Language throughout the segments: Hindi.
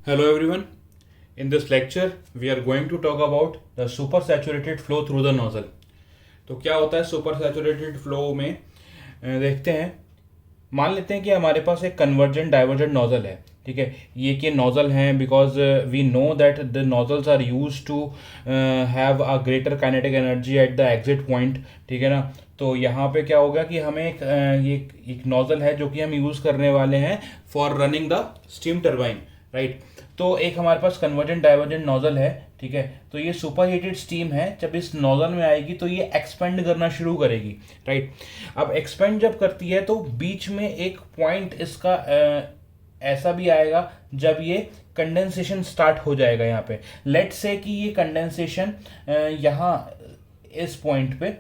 Hello everyone. In this lecture, we are going to talk about the supersaturated flow through the nozzle. तो क्या होता है सुपर सैचुरेटेड फ्लो में? देखते हैं। मान लेते हैं कि हमारे पास एक कन्वर्जेंट डाइवर्जेंट नोजल है। ठीक है, ये कि नोजल हैं because we know that the nozzles are use to have a greater kinetic energy at the exit point. ठीक है ना। तो यहाँ पे क्या होगा कि हमें ये एक नोजल है जो कि हम यूज़ करने वाले हैं for running the steam turbine, right. तो एक हमारे पास कन्वर्जेंट डाइवर्जेंट नोजल है। ठीक है, तो ये सुपर हीटेड स्टीम है। जब इस नोजल में आएगी तो ये एक्सपेंड करना शुरू करेगी, राइट। अब एक्सपेंड जब करती है तो बीच में एक पॉइंट इसका ऐसा भी आएगा जब ये कंडेंसेशन स्टार्ट हो जाएगा। यहाँ पे लेट्स से कि ये कंडेंसेशन यहाँ इस पॉइंट पे,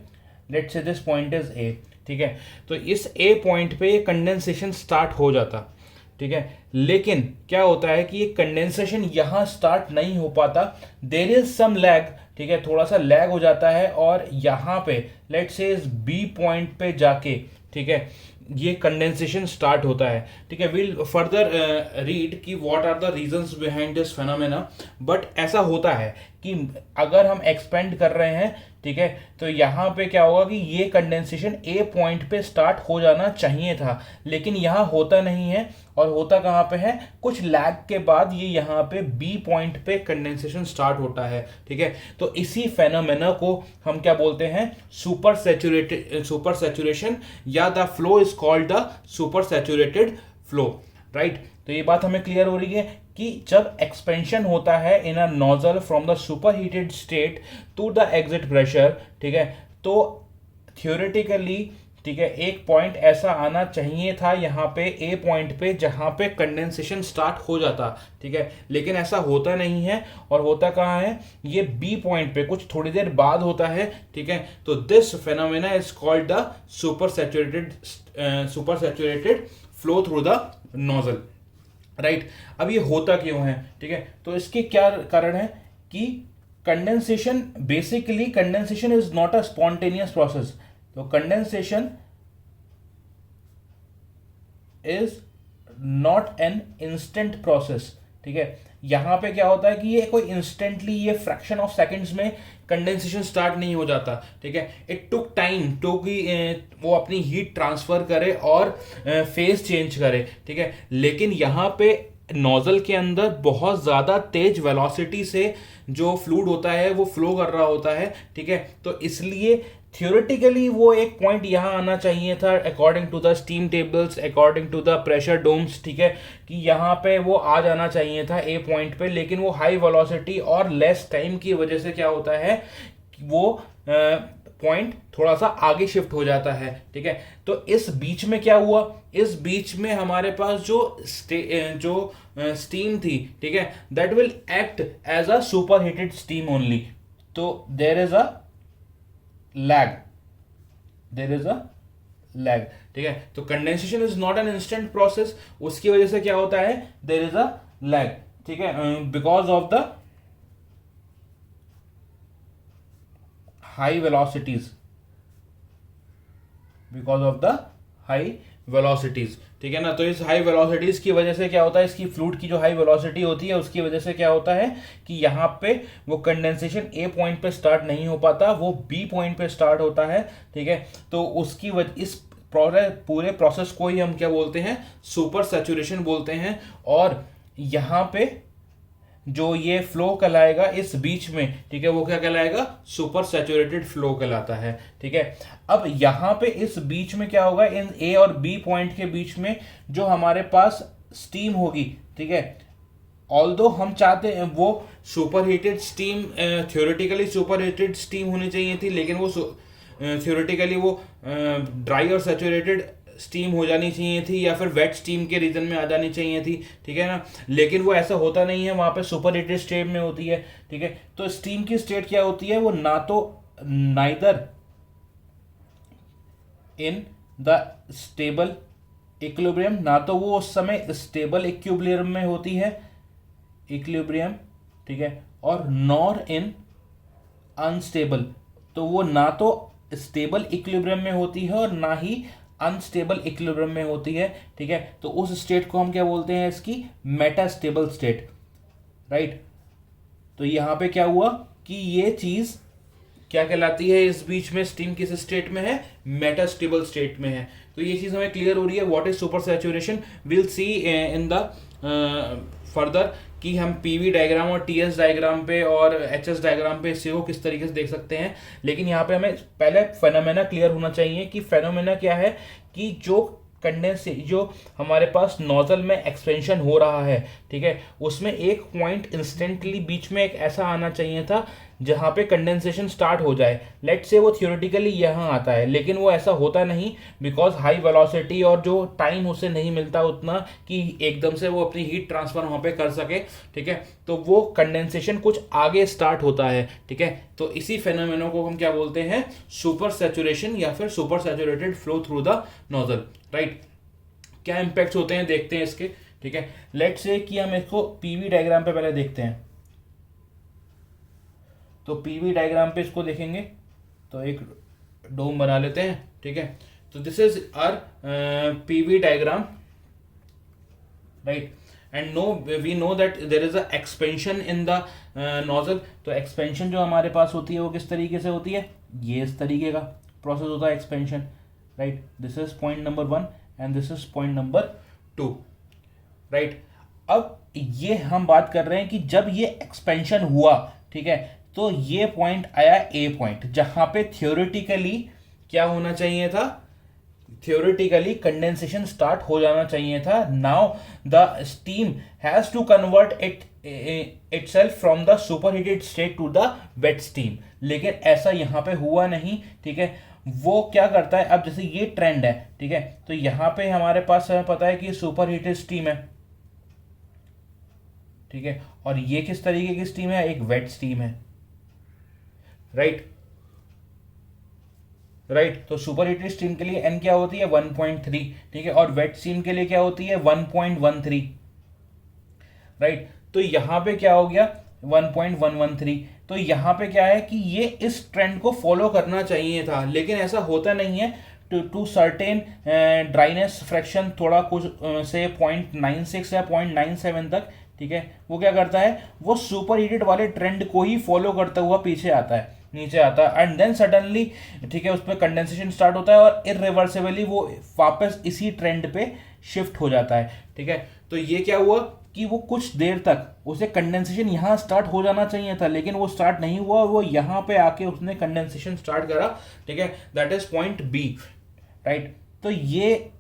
let's say this point is a. ठीक है, तो इस ए पॉइंट पे ये कंडेंसेशन स्टार्ट हो जाता। ठीक है, लेकिन क्या होता है कि ये कंडेंसेशन यहां स्टार्ट नहीं हो पाता, देयर इज सम लैग। ठीक है, थोड़ा सा लैग हो जाता है और यहां पे लेट्स से इस बी पॉइंट पे जाके, ठीक है, ये कंडेंसेशन स्टार्ट होता है। ठीक है, विल फर्दर रीड कि what are the reasons behind this phenomena. But ऐसा होता है कि अगर हम एक्सपेंड कर रहे हैं, ठीक है, तो यहाँ पे क्या होगा कि ये कंडेंसेशन ए पॉइंट पे स्टार्ट हो जाना चाहिए था, लेकिन यहाँ होता नहीं है। और होता कहाँ पे है, कुछ लैग के बाद ये यहाँ पे बी पॉइंट पे कंडेंसेशन स्टार्ट होता है। ठीक है, तो इसी फेनोमेना को हम क्या बोलते हैं, सुपर सैचुरेशन, या the flow is called the super saturated flow, right. तो ये बात हमें क्लियर हो रही है कि जब एक्सपेंशन होता है in a nozzle from the superheated state to the exit pressure, ठीक है, तो थियोरेटिकली, ठीक है, एक पॉइंट ऐसा आना चाहिए था यहाँ पे ए पॉइंट पे जहाँ पे कंडेंसेशन स्टार्ट हो जाता। ठीक है, लेकिन ऐसा होता नहीं है। और होता कहाँ है, ये बी पॉइंट पे कुछ थोड़ी देर बाद होता है। ठीक है, तो this phenomena is called the super saturated flow through the nozzle, right. अब ये होता क्यों है? ठीक है, तो इसके क्या कारण है कि condensation, basically condensation is not a spontaneous process. तो condensation is not an instant process. ठीक है, यहां पे क्या होता है कि ये कोई इंस्टेंटली, ये फ्रैक्शन ऑफ सेकंड्स में कंडेंसेशन स्टार्ट नहीं हो जाता। ठीक है, इट टुक टाइम टू कि वो अपनी हीट ट्रांसफर करे और फेज चेंज करे। ठीक है, लेकिन यहाँ पे नोजल के अंदर बहुत ज़्यादा तेज वेलोसिटी से जो फ्लूइड होता है वो फ्लो कर रहा होता है। ठीक है, तो इसलिए थियोरेटिकली वो एक पॉइंट यहाँ आना चाहिए था according to the steam tables, according to the pressure domes. ठीक है, कि यहाँ पे वो आ जाना चाहिए था ए पॉइंट पे, लेकिन वो हाई वेलोसिटी और लेस टाइम की वजह से क्या होता है कि वो पॉइंट थोड़ा सा आगे शिफ्ट हो जाता है। ठीक है, तो इस बीच में क्या हुआ, इस बीच में हमारे पास जो स्टीम थी, ठीक है, that will act as a superheated steam only. तो there is a lag, there is a lag. ठीक है, तो condensation is not an instant process, उसकी वजह से क्या होता है, देर इज अ लैग। ठीक है, because of the high velocities, because of the high velocities. ठीक है ना, तो इस हाई वेलोसिटीज की वजह से क्या होता है, इसकी फ्लूइड की जो हाई वेलोसिटी होती है उसकी वजह से क्या होता है कि यहाँ पे वो कंडेंसेशन ए पॉइंट पे स्टार्ट नहीं हो पाता, वो बी पॉइंट पे स्टार्ट होता है। ठीक है, तो उसकी वजह, इस पूरे प्रोसेस को ही हम क्या बोलते हैं, सुपर सैचुरेशन बोलते हैं। और यहाँ पे जो ये फ्लो कहलाएगा इस बीच में, ठीक है, वो क्या कहलाएगा, सुपर सैचुरेटेड फ्लो कहलाता है। ठीक है, अब यहां पे इस बीच में क्या होगा, इन ए और बी पॉइंट के बीच में जो हमारे पास स्टीम होगी, ठीक है, ऑल्दो हम चाहते हैं वो super heated steam, theoretically super heated steam होनी चाहिए थी, लेकिन वो थ्योरेटिकली वो ड्राई और सैचुरेटेड स्टीम हो जानी चाहिए थी, या फिर वेट स्टीम के रीजन में आ जानी चाहिए थी। ठीक है ना, लेकिन वो ऐसा होता नहीं है, वहां पे सुपर हीटेड स्टेट में होती है। ठीक है, तो स्टीम की स्टेट क्या होती है, वो ना तो neither in the stable equilibrium, ना तो वो उस समय स्टेबल इक्विलिब्रियम में होती है, इक्विलिब्रियम, ठीक है, और नॉर इन अनस्टेबल, तो वो ना तो स्टेबल इक्विलिब्रियम में होती है और ना ही अनस्टेबल इक्विलिब्रियम में होती है। ठीक है, तो उस स्टेट को हम क्या बोलते हैं, इसकी मेटास्टेबल स्टेट। राइट। तो यहाँ पे क्या हुआ कि ये चीज क्या कहलाती है, इस बीच में स्टीम किस स्टेट में है, मेटास्टेबल स्टेट में है। तो ये चीज हमें क्लियर हो रही है what is super saturation. Will see in the further कि हम पीवी डायग्राम और टीएस डायग्राम पे और एचएस डायग्राम पे इसे को किस तरीके से देख सकते हैं। लेकिन यहाँ पे हमें पहले फेनोमेना क्लियर होना चाहिए कि फेनोमेना क्या है, कि जो जो हमारे पास नोजल में एक्सपेंशन हो रहा है, ठीक है, उसमें एक पॉइंट इंस्टेंटली बीच में एक ऐसा आना चाहिए था जहां पे कंडेंसेशन स्टार्ट हो जाए। लेट से वो थियोरेटिकली यहाँ आता है, लेकिन वो ऐसा होता नहीं बिकॉज हाई वेलोसिटी और जो टाइम उसे नहीं मिलता उतना कि एकदम से वो अपनी हीट ट्रांसफर वहां पे कर सके, ठीक है। तो वो कंडेंसेशन कुछ आगे स्टार्ट होता है, ठीक है। तो इसी फेनोमेनो को हम क्या बोलते हैं, सुपर सैचुरेशन या फिर super saturated flow through the nozzle, right. क्या इंपैक्ट्स होते हैं देखते हैं इसके, ठीक है। लेट्स से कि हम इसको पीवी डायग्राम पे पहले देखते हैं। तो पीवी डायग्राम पे इसको देखेंगे तो एक डोम बना लेते हैं, ठीक है। तो this is our PV diagram, right. And no we know that there is a expansion in the nozzle. तो एक्सपेंशन जो हमारे पास होती है वो किस तरीके से होती है, ये इस तरीके का प्रोसेस होता है expansion, right. This is point number 1 and this is point number 2, right. अब ये हम बात कर रहे हैं कि जब ये एक्सपेंशन हुआ, ठीक है, तो ये पॉइंट आया ए पॉइंट, जहां पे थियोरेटिकली क्या होना चाहिए था, थियोरेटिकली कंडेंसेशन स्टार्ट हो जाना चाहिए था। Now the steam has to convert itself from the superheated state to the wet steam, लेकिन ऐसा यहां पे हुआ नहीं, ठीक है। वो क्या करता है, अब जैसे ये ट्रेंड है, ठीक है, तो यहां पे हमारे पास हमें पता है कि सुपरहीटेड स्टीम है, ठीक है, और ये किस तरीके की स्टीम है, एक वेट स्टीम है, राइट, राइट। तो सुपरहीटेड स्टीम के लिए n क्या होती है 1.3, ठीक है, और वेट स्टीम के लिए क्या होती है 1.13, राइट। तो यहां पे क्या हो गया 1.113। तो यहां पे क्या है कि ये इस ट्रेंड को फॉलो करना चाहिए था, लेकिन ऐसा होता नहीं है। टू सर्टेन ड्राइनेस फ्रैक्शन थोड़ा कुछ से 0.96 या 0.97 तक, ठीक है, वो क्या करता है, वो सुपर हीटेड वाले ट्रेंड को ही फॉलो करता हुआ पीछे आता है, नीचे आता है, एंड देन सडनली, ठीक है, उस पर कंडेंसेशन स्टार्ट होता है और इरिवर्सिबली वो वापस इसी ट्रेंड पे शिफ्ट हो जाता है, ठीक है। तो ये क्या हुआ कि वो कुछ देर तक उसे कंडेंसेशन यहाँ स्टार्ट हो जाना चाहिए था, लेकिन वो स्टार्ट नहीं हुआ और वो यहाँ पे आके उसने कंडेंसेशन स्टार्ट करा, ठीक है। That is point B, right. तो ये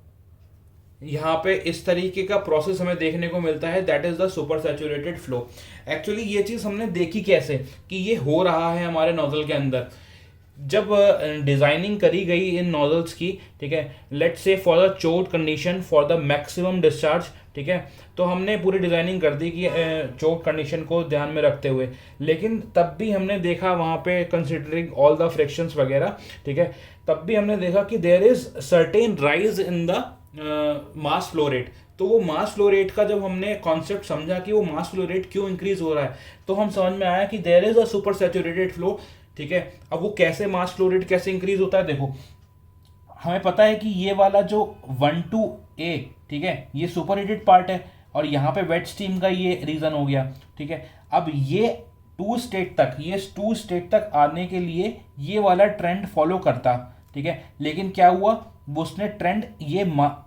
यहाँ पे इस तरीके का प्रोसेस हमें देखने को मिलता है, that is the super saturated flow. Actually ये चीज़ हमने देखी कैसे कि ये हो रहा है हमारे नोजल के अंदर। जब डिजाइनिंग करी गई इन नोजल्स की, ठीक है, लेट्स से फॉर द चोट condition for the maximum discharge, ठीक है, तो हमने पूरी डिजाइनिंग कर दी कि चोट कंडीशन को ध्यान में रखते हुए, लेकिन तब भी हमने देखा वहाँ पे कंसिडरिंग ऑल द फ्रिक्शंस वगैरह, ठीक है, तब भी हमने देखा कि there is certain rise in the mass flow rate. तो वो मास फ्लो रेट का जब हमने कॉन्सेप्ट समझा कि वो मास फ्लो रेट क्यों इंक्रीज हो रहा है, तो हम समझ में आया कि there is a super saturated flow, ठीक है। अब वो कैसे मास फ्लो रेट कैसे इंक्रीज होता है, देखो हमें पता है कि ये वाला जो 1-2A, ठीक है, ये सुपर हीटेड पार्ट है और यहाँ पे वेट स्टीम का ये रीजन हो गया, ठीक है। अब ये 2 स्टेट तक, ये 2 स्टेट तक आने के लिए ये वाला ट्रेंड फॉलो करता, ठीक है, लेकिन क्या हुआ, उसने ट्रेंड ये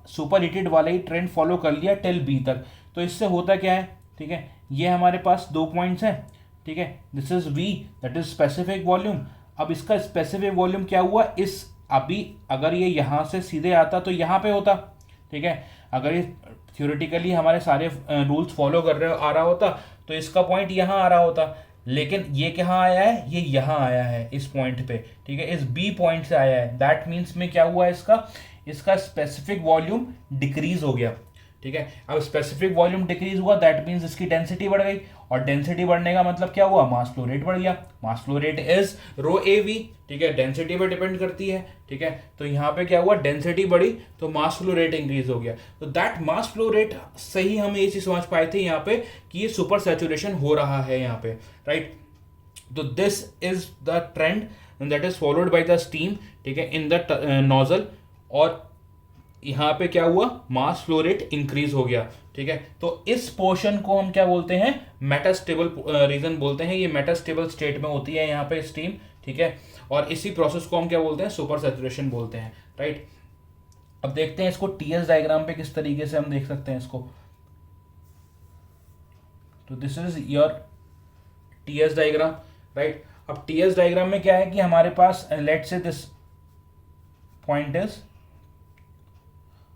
सुपर हीटेड वाला ही ट्रेंड फॉलो कर लिया टिल बी तक। तो इससे होता क्या है, ठीक है, ये हमारे पास 2 पॉइंट्स हैं, ठीक है, this is V, that is specific volume. अब इसका स्पेसिफिक वॉल्यूम क्या हुआ, इस अभी अगर ये यहाँ से सीधे आता तो यहाँ पे होता, ठीक है, अगर ये थ्योरेटिकली हमारे सारे रूल्स फॉलो कर रहे आ रहा होता तो इसका पॉइंट यहाँ आ रहा होता, लेकिन ये कहाँ आया है, ये यहाँ आया है इस पॉइंट पे, ठीक है, इस B पॉइंट से आया है। दैट मीन्स में क्या हुआ, इसका स्पेसिफिक वॉल्यूम डिक्रीज हो गया, ठीक है। अब स्पेसिफिक वॉल्यूम डिक्रीज हुआ, दैट मीन्स इसकी डेंसिटी बढ़ गई, और डेंसिटी बढ़ने का मतलब क्या हुआ, मास फ्लो रेट बढ़ गया। मास फ्लो रेट इज ρAV, ठीक है, डेंसिटी पे डिपेंड करती है, ठीक है। तो यहाँ पे क्या हुआ, डेंसिटी बढ़ी तो मास फ्लो रेट इंक्रीज हो गया। तो दैट मास फ्लो रेट से ही हम ये चीज समझ पाए थे यहाँ पे कि ये सुपर सैचुरेशन हो रहा है यहाँ पे, राइट। तो this is the trend that is followed by the steam, ठीक है, इन द नोजल। और यहाँ पे क्या हुआ, मास फ्लो रेट इंक्रीज हो गया, ठीक है। तो इस पोर्शन को हम क्या बोलते हैं, मेटास्टेबल रीजन बोलते हैं। ये मेटास्टेबल स्टेट में होती है यहाँ पे स्टीम, ठीक है। और इसी प्रोसेस को हम क्या बोलते हैं, सुपर सैचुरेशन बोलते हैं, राइट। अब देखते हैं इसको टीएस डायग्राम पे किस तरीके से हम देख सकते हैं इसको। तो this is your TS diagram, right. अब टीएस डायग्राम में क्या है कि हमारे पास लेट से दिस पॉइंट इज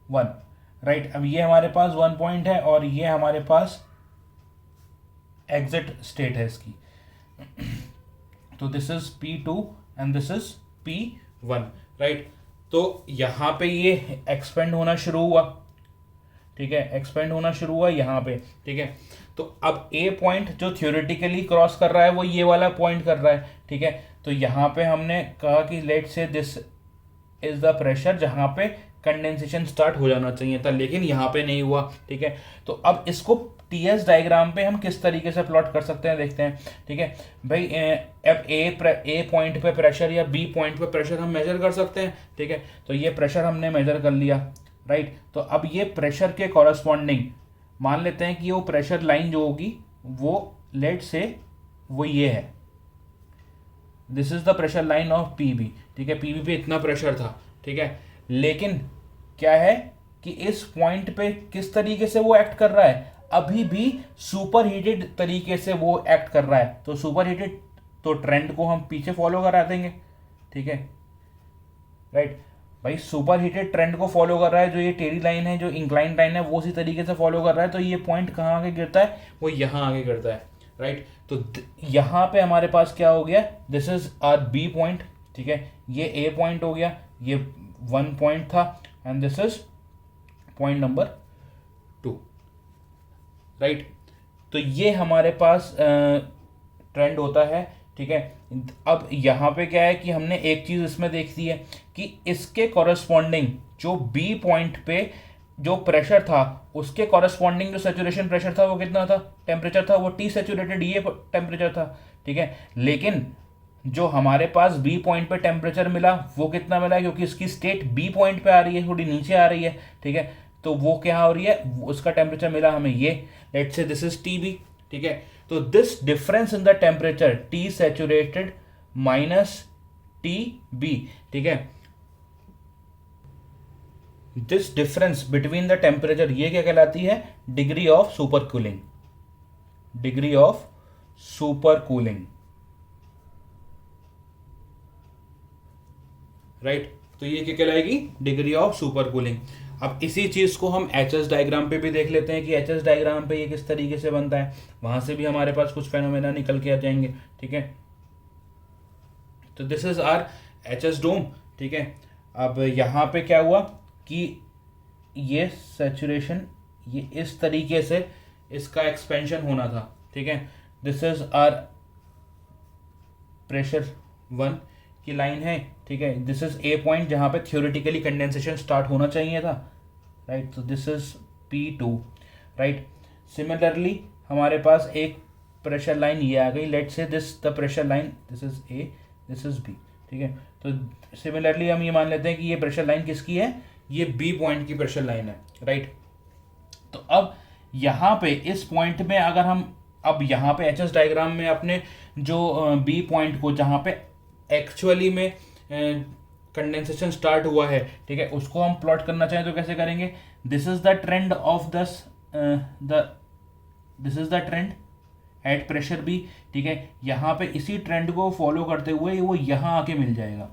1, राइट। अब ये हमारे पास 1 पॉइंट है और ये हमारे पास एग्जिट स्टेट है इसकी। तो this is P2 and this is P1, right. तो यहाँ पे ये एक्सपेंड होना शुरू हुआ, ठीक है, एक्सपेंड होना शुरू हुआ यहाँ पे, ठीक है। तो अब ए पॉइंट जो थ्योरेटिकली क्रॉस कर रहा है वो ये वाला पॉइंट कर रहा है, ठीक है। तो यहाँ पे हमने कहा कि लेट से दिस इज द प्रेशर जहाँ पे कंडेंसेशन स्टार्ट हो जाना चाहिए था, लेकिन यहाँ पे नहीं हुआ, ठीक है। तो अब इसको टीएस डायग्राम पे हम किस तरीके से प्लॉट कर सकते हैं, देखते हैं, ठीक है भाई। अब ए पॉइंट पे प्रेशर या बी पॉइंट पे प्रेशर हम मेजर कर सकते हैं, ठीक है। तो ये प्रेशर हमने मेजर कर लिया, राइट। तो अब ये प्रेशर के कॉरस्पॉन्डिंग मान लेते हैं कि वो प्रेशर लाइन जो होगी वो लेट से वो ये है, this is the pressure line of PB, ठीक है। पीबी पे इतना प्रेशर था, ठीक है। लेकिन क्या है कि इस पॉइंट पे किस तरीके से वो एक्ट कर रहा है, अभी भी सुपर हीटेड तरीके से वो एक्ट कर रहा है। तो सुपर हीटेड तो ट्रेंड को हम पीछे फॉलो करा देंगे, ठीक है, राइट। भाई सुपर हीटेड ट्रेंड को फॉलो कर रहा है, जो ये टेढ़ी लाइन है, जो इंक्लाइन लाइन है, वो उसी तरीके से फॉलो कर रहा है। तो ये पॉइंट कहाँ आगे गिरता है, वो यहाँ आगे गिरता है, राइट। तो यहाँ पे हमारे पास क्या हो गया, this is our B point, ठीक है। ये ए पॉइंट हो गया, ये 1 पॉइंट था and this is point number 2, right. तो ये हमारे पास ट्रेंड होता है, ठीक है। अब यहाँ पे क्या है कि हमने एक चीज़ इसमें देख दी है कि इसके कॉरस्पॉन्डिंग जो बी पॉइंट पे जो प्रेशर था उसके कॉरस्पॉन्डिंग जो सैचुरेशन प्रेशर था वो कितना था, टेम्परेचर था, वो टी सैचुरेटेड ये टेम्परेचर था, ठीक है। लेकिन जो हमारे पास बी पॉइंट पे टेम्परेचर मिला वो कितना मिला, क्योंकि इसकी स्टेट बी पॉइंट पे आ रही है, थोड़ी नीचे आ रही है, ठीक है। तो वो क्या हो रही है, उसका टेम्परेचर मिला हमें ये, let's say this is T B, ठीक है। तो this difference in the temperature T saturated minus T B, ठीक है, this difference between the temperature ये क्या कहलाती है, degree of super cooling, degree of super cooling, right. तो ये क्या कहलाएगी, डिग्री ऑफ सुपर कूलिंग। अब इसी चीज को हम एचएस डायग्राम पे भी देख लेते हैं कि एचएस डायग्राम पे ये किस तरीके से बनता है, वहां से भी हमारे पास कुछ फेनोमेना निकल के आ जाएंगे, ठीक है। तो दिस इज आर एचएस डोम, ठीक है। अब यहाँ पे क्या हुआ कि ये सैचुरेशन ये इस तरीके से इसका एक्सपेंशन होना था, ठीक है। दिस इज आर प्रेशर 1 की लाइन है, ठीक है। दिस इज ए पॉइंट जहाँ पे थ्योरेटिकली कंडेंसेशन स्टार्ट होना चाहिए था, राइट। तो this is P2, right. Similarly हमारे पास एक प्रेशर लाइन ये आ गई, लेट से this the pressure line, this is A, this is B, ठीक है। तो सिमिलरली हम ये मान लेते हैं कि ये प्रेशर लाइन किसकी है, ये बी पॉइंट की प्रेशर लाइन है, राइट। तो अब यहाँ पे इस पॉइंट में अगर हम अब यहाँ पे एचएस डायग्राम में अपने जो बी पॉइंट को जहाँ पे एक्चुअली में कंडेंसेशन स्टार्ट हुआ है, ठीक है, उसको हम प्लॉट करना चाहें तो कैसे करेंगे, this is the trend of this is the trend at pressure B, ठीक है। यहाँ पे इसी ट्रेंड को फॉलो करते हुए वो यहाँ आके मिल जाएगा,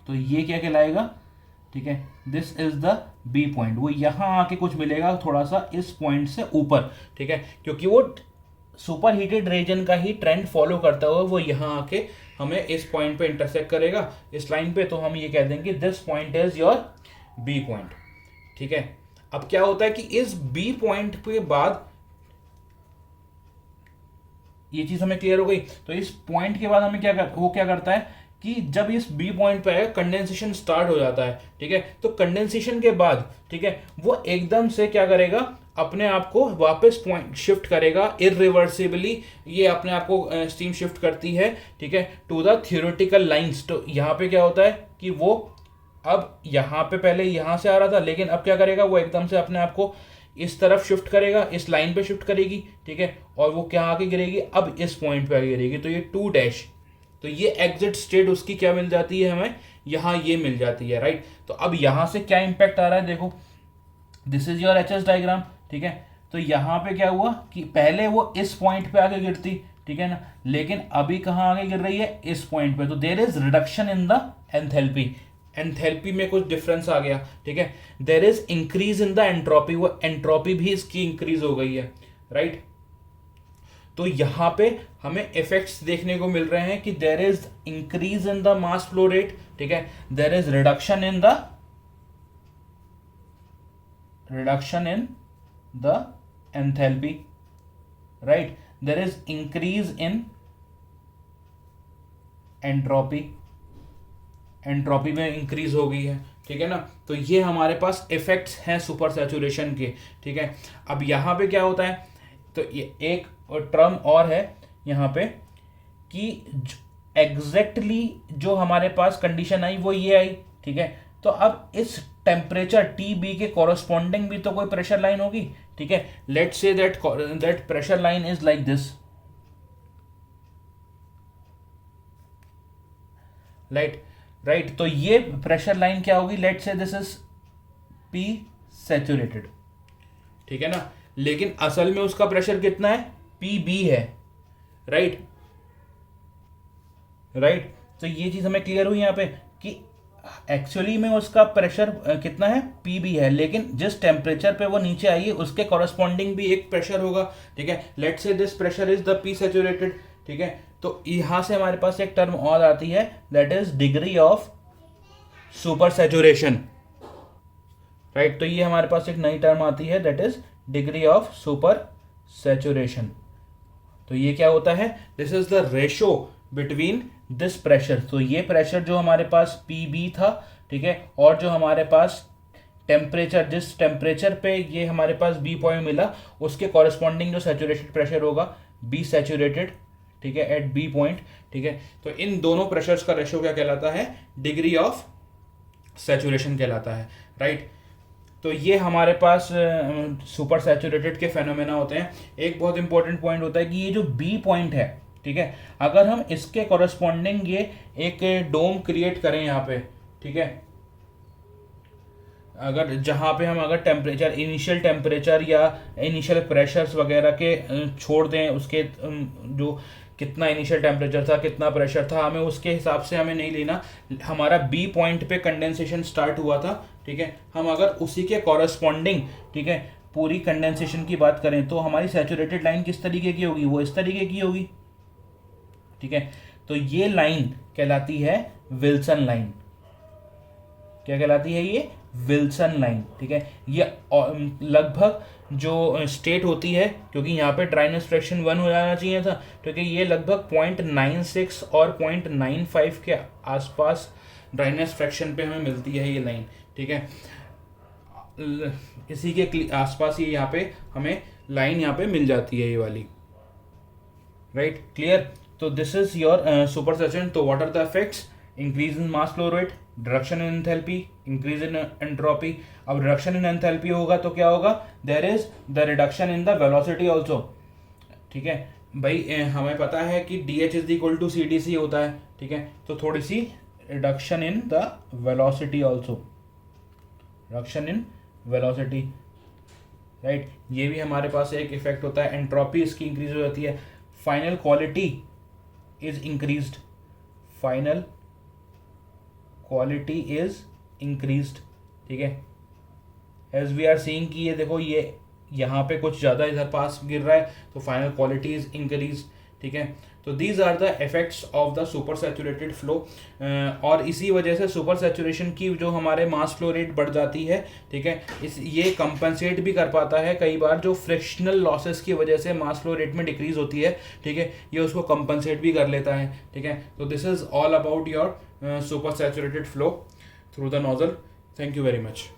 तो ये क्या कहलाएगा, ठीक है, this is the B point, वो यहाँ आके कुछ मिलेगा थोड़ा सा इस पॉइंट से ऊपर, ठीक है, क्योंकि वो सुपर हीटेड रीजन का ही ट्रेंड फॉलो करता हुआ वो यहाँ आके हमें इस पॉइंट पे इंटरसेक्ट करेगा इस लाइन पे। तो हम ये कह देंगे this point is your B point, ठीक है। अब क्या होता है कि इस बी पॉइंट के बाद ये चीज हमें क्लियर हो गई, तो इस पॉइंट के बाद हमें क्या करता है कि जब इस बी पॉइंट पे कंडेंसेशन स्टार्ट हो जाता है, ठीक है। तो कंडेंसेशन के बाद, ठीक है, वो एकदम से क्या करेगा, अपने आप को वापस पॉइंट शिफ्ट करेगा इरिवर्सिबली, ये अपने आप को स्टीम शिफ्ट करती है, ठीक है, टू द थ्योरेटिकल लाइंस। तो यहाँ पे क्या होता है कि वो अब यहाँ पे पहले यहाँ से आ रहा था, लेकिन अब क्या करेगा, वो एकदम से अपने आप को इस तरफ शिफ्ट करेगा, इस लाइन पे शिफ्ट करेगी, ठीक है, और वो क्या आके गिरेगी, अब इस पॉइंट पे आके गिरेगी, तो ये 2 डैश, तो ये एग्जिट स्टेट उसकी क्या मिल जाती है हमें, यहाँ ये मिल जाती है, राइट। तो अब यहाँ से क्या इंपैक्ट आ रहा है, देखो this is your H S diagram, ठीक है। तो यहाँ पे क्या हुआ कि पहले वो इस पॉइंट पे आके गिरती, ठीक है ना, लेकिन अभी कहाँ आगे गिर रही है, इस पॉइंट पे, तो there is reduction in the enthalpy, enthalpy में कुछ डिफरेंस आ गया, ठीक है। There is increase in the entropy, वो एंट्रोपी भी इसकी इंक्रीज हो गई है, राइट। तो यहां पे हमें इफेक्ट्स देखने को मिल रहे हैं कि there is increase in the mass flow rate, ठीक है, there is reduction in the enthalpy, right, there is increase in entropy, entropy में इंक्रीज हो गई है, ठीक है ना। तो ये हमारे पास इफेक्ट्स हैं सुपर सैचुरेशन के, ठीक है। अब यहाँ पे क्या होता है, तो ये एक टर्म और है यहाँ पे कि एग्जैक्टली जो हमारे पास कंडीशन आई वो ये आई, ठीक है। तो अब इस टेम्परेचर टी बी के कॉरस्पॉन्डिंग भी तो कोई प्रेशर लाइन होगी, ठीक है। Let's say that pressure line is like this, right. तो ये प्रेशर लाइन क्या होगी, let's say this is P saturated, ठीक है ना, लेकिन असल में उसका प्रेशर कितना है, पी बी है, राइट। तो ये चीज हमें क्लियर हुई यहाँ पे कि एक्चुअली में उसका प्रेशर कितना है, पी बी है, लेकिन जिस टेम्परेचर पे वो नीचे आई है उसके कॉरस्पॉन्डिंग भी एक प्रेशर होगा, ठीक है। Let's say this pressure is the P saturated, ठीक है। तो यहां से हमारे पास एक टर्म और आती है, that is degree of super saturation, right. तो ये हमारे पास एक नई टर्म आती है, that is degree of super saturation. तो ये क्या होता है, this is the ratio between this pressure, तो ये प्रेशर जो हमारे पास पी बी था, ठीक है, और जो हमारे पास टेम्परेचर, जिस टेम्परेचर पे ये हमारे पास बी पॉइंट मिला उसके कॉरस्पॉन्डिंग जो सैचुरेटेड प्रेशर होगा, बी सैचुरेटेड, ठीक है, एट बी पॉइंट, ठीक है। तो इन दोनों प्रेशर्स का रेशियो क्या कहलाता है, डिग्री ऑफ सैचुरेशन कहलाता है, राइट। तो ये हमारे पास सुपर सैचुरेटेड के फेनोमेना होते हैं। एक बहुत इंपॉर्टेंट पॉइंट होता है कि ये जो बी पॉइंट है, ठीक है, अगर हम इसके कॉरस्पॉन्डिंग ये एक डोम क्रिएट करें यहाँ पे, ठीक है, अगर जहाँ पे हम अगर टेम्परेचर, इनिशियल टेम्परेचर या इनिशियल प्रेशर्स वगैरह के छोड़ दें, उसके जो कितना इनिशियल टेम्परेचर था, कितना प्रेशर था, हमें उसके हिसाब से हमें नहीं लेना, हमारा बी पॉइंट पे कंडेंसेशन स्टार्ट हुआ था, ठीक है। हम अगर उसी के कॉरस्पॉन्डिंग, ठीक है, पूरी कंडेंसेशन की बात करें तो हमारी सैचुरेटेड लाइन किस तरीके की होगी, वो इस तरीके की होगी, ठीक है। तो ये लाइन कहलाती है विल्सन लाइन, क्या कहलाती है ये, विल्सन लाइन, ठीक है। ये लगभग जो स्टेट होती है, क्योंकि यहाँ पे ड्राइनेस फ्रैक्शन 1 हो जाना चाहिए था, क्योंकि ये लगभग 0.96 और 0.95 के आसपास ड्राइनेस फ्रैक्शन पे हमें मिलती है ये लाइन, ठीक है। इसी के आसपास ये यहाँ पे हमें लाइन यहाँ पे मिल जाती है ये वाली, राइट, क्लियर। तो this is your supersaturation. तो what are the effects, increase in mass flow rate, reduction in enthalpy, increase in entropy. अब रिडक्शन इन एंथैल्पी होगा तो क्या होगा, there is the reduction in the velocity also, ठीक है। भाई हमें पता है कि D H is equal to C D C होता है, ठीक है। तो थोड़ी सी reduction in the velocity also, reduction in velocity, right. ये भी हमारे पास एक इफेक्ट होता है। एंट्रोपी इसकी इंक्रीज हो जाती है। Final quality is increased, final quality is increased, ठीक है। एज वी आर सीइंग कि ये देखो, ये यहाँ पे कुछ ज़्यादा इधर पास गिर रहा है, तो फाइनल क्वालिटी इज इंक्रीज, ठीक है। तो these are the effects of the super saturated flow. और इसी वजह से सुपर सैचुरेशन की जो हमारे मास फ्लो रेट बढ़ जाती है, ठीक है, ये कंपनसेट भी कर पाता है कई बार जो फ्रिक्शनल लॉसेस की वजह से मास फ्लो रेट में डिक्रीज होती है, ठीक है, ये उसको कंपनसेट भी कर लेता है, ठीक है। तो this is all about your super saturated flow through the nozzle. Thank you very much.